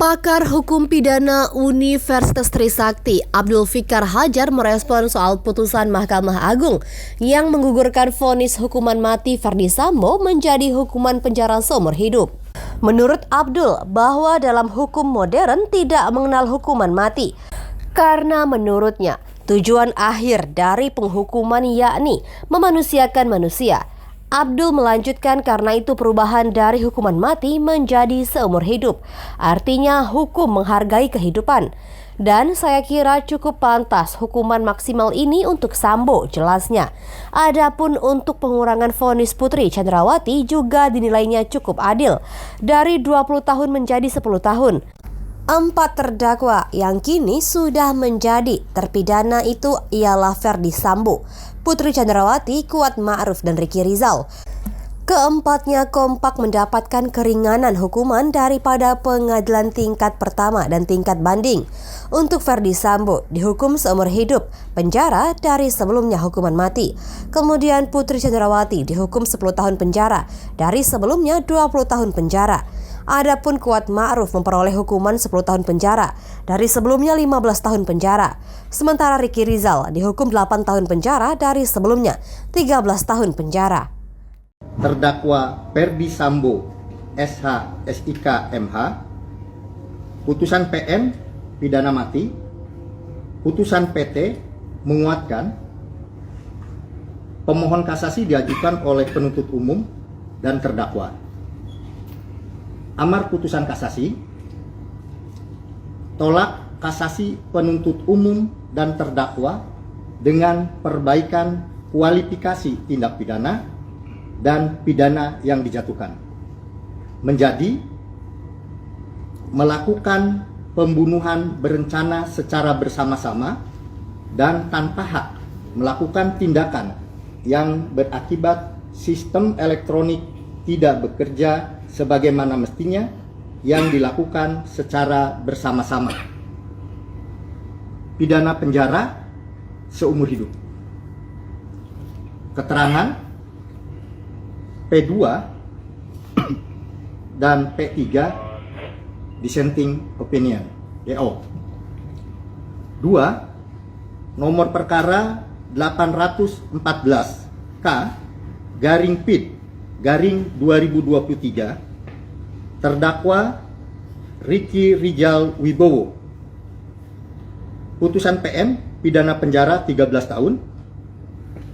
Pakar Hukum Pidana Universitas Trisakti, Abdul Fikar Hajar merespon soal putusan Mahkamah Agung yang menggugurkan vonis hukuman mati Ferdy Sambo menjadi hukuman penjara seumur hidup. Menurut Abdul, bahwa dalam hukum modern tidak mengenal hukuman mati, karena menurutnya tujuan akhir dari penghukuman yakni memanusiakan manusia. Abdul melanjutkan karena itu perubahan dari hukuman mati menjadi seumur hidup. Artinya hukum menghargai kehidupan. Dan saya kira cukup pantas hukuman maksimal ini untuk Sambo, jelasnya. Adapun untuk pengurangan vonis Putri Chandrawati juga dinilainya cukup adil. Dari 20 tahun menjadi 10 tahun. 4 terdakwa yang kini sudah menjadi terpidana itu ialah Ferdy Sambo, Putri Chandrawati, Kuat Ma'ruf, dan Ricky Rizal. Keempatnya kompak mendapatkan keringanan hukuman daripada pengadilan tingkat pertama dan tingkat banding. Untuk Ferdy Sambo dihukum seumur hidup penjara dari sebelumnya hukuman mati. Kemudian Putri Chandrawati dihukum 10 tahun penjara dari sebelumnya 20 tahun penjara. Adapun Kuat Ma'ruf memperoleh hukuman 10 tahun penjara dari sebelumnya 15 tahun penjara. Sementara Ricky Rizal dihukum 8 tahun penjara dari sebelumnya 13 tahun penjara. Terdakwa Ferdy Sambo SH SIK MH, putusan PM pidana mati, putusan PT menguatkan, pemohon kasasi diajukan oleh penuntut umum dan terdakwa. Amar putusan kasasi, tolak kasasi penuntut umum dan terdakwa dengan perbaikan kualifikasi tindak pidana dan pidana yang dijatuhkan, menjadi melakukan pembunuhan berencana secara bersama-sama dan tanpa hak melakukan tindakan yang berakibat sistem elektronik tidak bekerja sebagaimana mestinya yang dilakukan secara bersama-sama. Pidana penjara seumur hidup. Keterangan P2 dan P3 dissenting opinion DO. 2. Nomor perkara 814 K garing PID garing 2023, terdakwa Ricky Rizal Wibowo, putusan PM pidana penjara 13 tahun.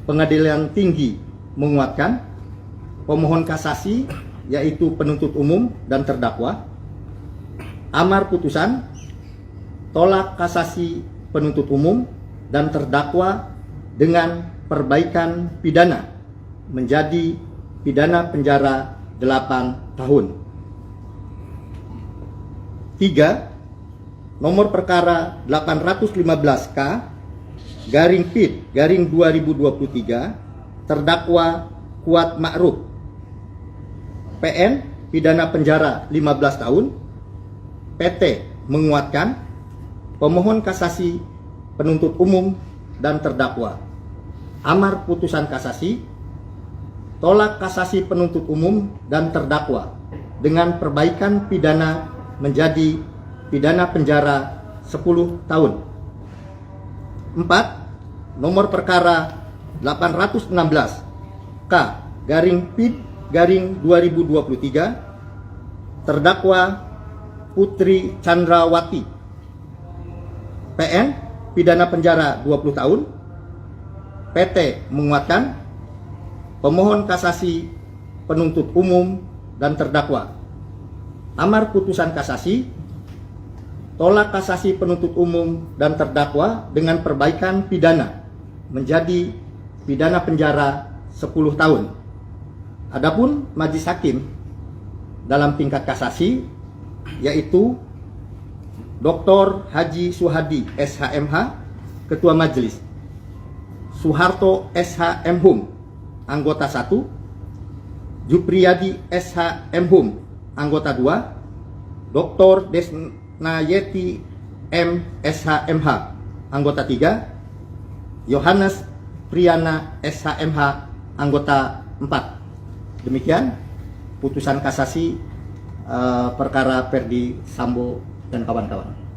Pengadilan tinggi menguatkan, pemohon kasasi yaitu penuntut umum dan terdakwa. Amar putusan, tolak kasasi penuntut umum dan terdakwa dengan perbaikan pidana menjadi pidana penjara 8 tahun. 3. Nomor perkara 815K garing PID garing 2023, terdakwa Kuat Ma'ruf, PN pidana penjara 15 tahun. PT menguatkan, pemohon kasasi penuntut umum dan terdakwa. Amar putusan kasasi, tolak kasasi penuntut umum dan terdakwa dengan perbaikan pidana menjadi pidana penjara 10 tahun. 4. Nomor perkara 816 K garing PID garing 2023, terdakwa Putri Chandrawati, PN pidana penjara 20 tahun. PT menguatkan, pemohon kasasi penuntut umum dan terdakwa. Amar putusan kasasi, tolak kasasi penuntut umum dan terdakwa dengan perbaikan pidana menjadi pidana penjara 10 tahun. Adapun majelis hakim dalam tingkat kasasi yaitu Dr. Haji Suhadi SHMH, Ketua Majelis, Soeharto SHMHum, Anggota 1, Jupriyadi SHMHum, Anggota 2, Dr. Desnayeti M SHMH, Anggota 3, Yohanes Priyana SHMH, Anggota 4. Demikian putusan kasasi perkara Ferdy Sambo dan kawan-kawan.